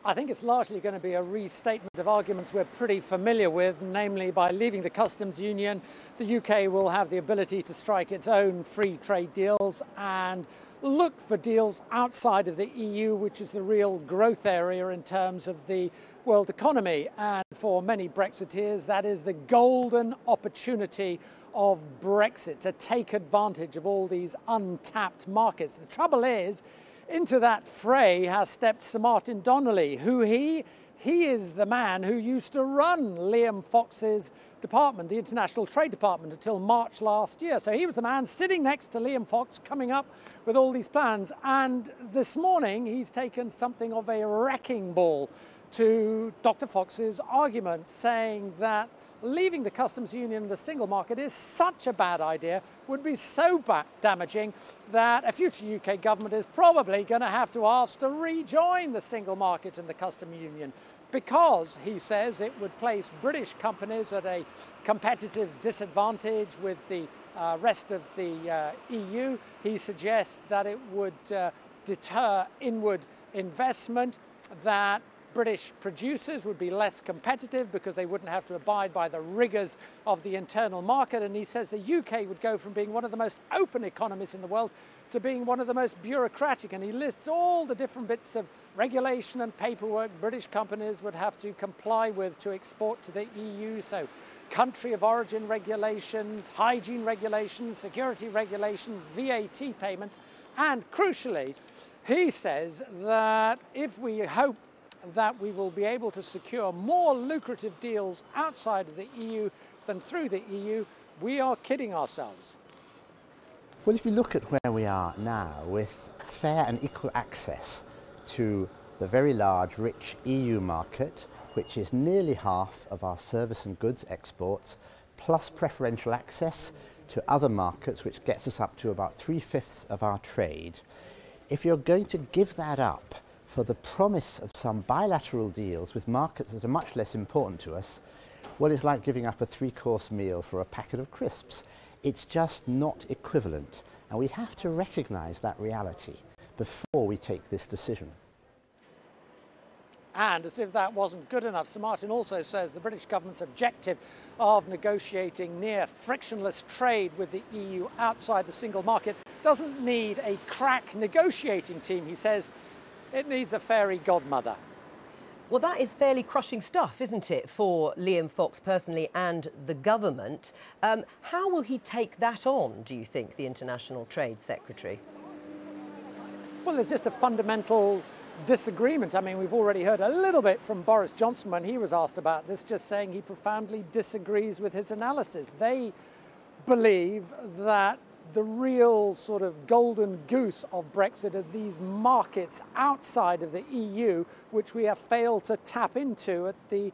I think it's largely going to be a restatement of arguments we're pretty familiar with, namely by leaving the customs union, the UK will have the ability to strike its own free trade deals and look for deals outside of the EU, which is the real growth area in terms of the world economy. And for many Brexiteers, that is the golden opportunity of Brexit, to take advantage of all these untapped markets. The trouble is, into that fray has stepped Sir Martin Donnelly, who he is the man who used to run Liam Fox's department, the International Trade Department, until March last year. So he was the man sitting next to Liam Fox, coming up with all these plans. And this morning, he's taken something of a wrecking ball to Dr. Fox's argument, saying that leaving the customs union and the single market is such a bad idea, would be so damaging that a future UK government is probably going to have to ask to rejoin the single market and the customs union, because, he says, it would place British companies at a competitive disadvantage with the rest of the EU. He suggests that it would deter inward investment, that British producers would be less competitive because they wouldn't have to abide by the rigours of the internal market. And he says the UK would go from being one of the most open economies in the world to being one of the most bureaucratic. And he lists all the different bits of regulation and paperwork British companies would have to comply with to export to the EU. So country of origin regulations, hygiene regulations, security regulations, VAT payments. And crucially, he says that if we hope that we will be able to secure more lucrative deals outside of the EU than through the EU, we are kidding ourselves. Well, if you look at where we are now, with fair and equal access to the very large, rich EU market, which is nearly half of our service and goods exports, plus preferential access to other markets, which gets us up to about 3/5 of our trade, if you're going to give that up for the promise of some bilateral deals with markets that are much less important to us, well, it's like giving up a 3-course meal for a packet of crisps. It's just not equivalent, and we have to recognise that reality before we take this decision. And as if that wasn't good enough, Sir Martin also says the British government's objective of negotiating near frictionless trade with the EU outside the single market doesn't need a crack negotiating team. He says it needs a fairy godmother. Well, that is fairly crushing stuff, isn't it, for Liam Fox personally and the government? How will he take that on, do you think, the International Trade Secretary? Well, there's just a fundamental disagreement. I mean, we've already heard a little bit from Boris Johnson when he was asked about this, just saying he profoundly disagrees with his analysis. They believe that the real sort of golden goose of Brexit are these markets outside of the EU, which we have failed to tap into at the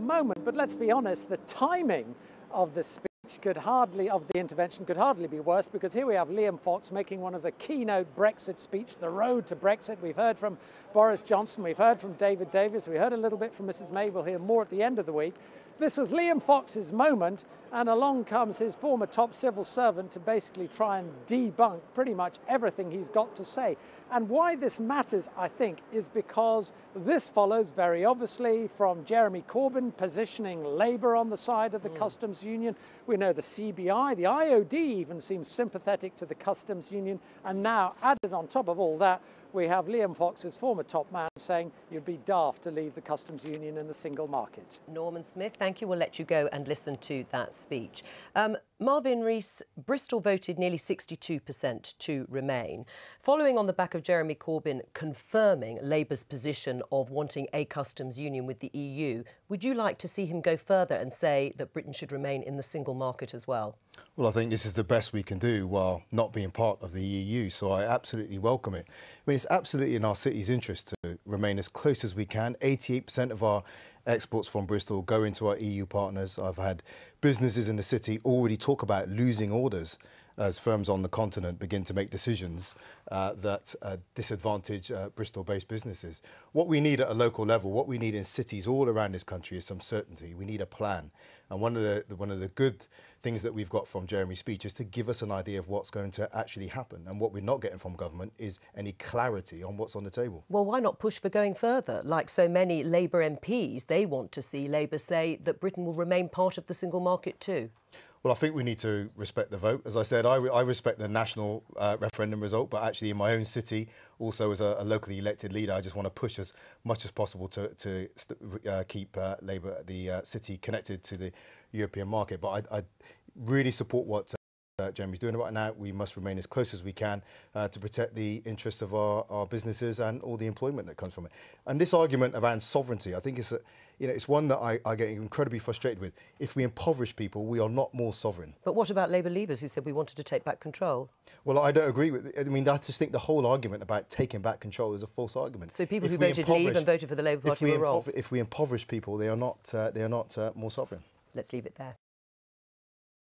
moment. But let's be honest, the timing of the speech of the intervention could hardly be worse, because here we have Liam Fox making one of the keynote Brexit speech, the road to Brexit. We've heard from Boris Johnson, we've heard from David Davis, we heard a little bit from Mrs May, we'll hear more at the end of the week. This was Liam Fox's moment, and along comes his former top civil servant to basically try and debunk pretty much everything he's got to say. And why this matters, I think, is because this follows very obviously from Jeremy Corbyn positioning Labour on the side of the customs union. We know the CBI, the IOD even seems sympathetic to the customs union. And now, added on top of all that, we have Liam Fox's former top man saying you'd be daft to leave the customs union and the single market. Norman Smith, thank you. We'll let you go and listen to that speech. Marvin Rees, Bristol voted nearly 62% to remain. Following on the back of Jeremy Corbyn confirming Labour's position of wanting a customs union with the EU, would you like to see him go further and say that Britain should remain in the single market as well? Well, I think this is the best we can do while not being part of the EU, so I absolutely welcome it. I mean, it's absolutely in our city's interest to remain as close as we can. 88% of our exports from Bristol go into our EU partners. I've had businesses in the city already talk about losing orders as firms on the continent begin to make decisions that disadvantage Bristol-based businesses. What we need at a local level, what we need in cities all around this country is some certainty. We need a plan. And one of the good things that we've got from Jeremy's speech is to give us an idea of what's going to actually happen. And what we're not getting from government is any clarity on what's on the table. Well, why not push for going further? Like so many Labour MPs, they want to see Labour say that Britain will remain part of the single market too. Well, I think we need to respect the vote. As I said, I respect the national referendum result, but actually in my own city, also as a locally elected leader, I just want to push as much as possible to keep Labour, the city, connected to the European market. But I really support what Jeremy's doing right now. We must remain as close as we can to protect the interests of our businesses and all the employment that comes from it. And this argument around sovereignty, I think it's one that I get incredibly frustrated with. If we impoverish people, we are not more sovereign. But what about Labour leavers who said we wanted to take back control? Well, I don't agree with it. I mean, I just think the whole argument about taking back control is a false argument. So people who voted leave and voted for the Labour Party were wrong? If we impoverish people, they are not more sovereign. Let's leave it there.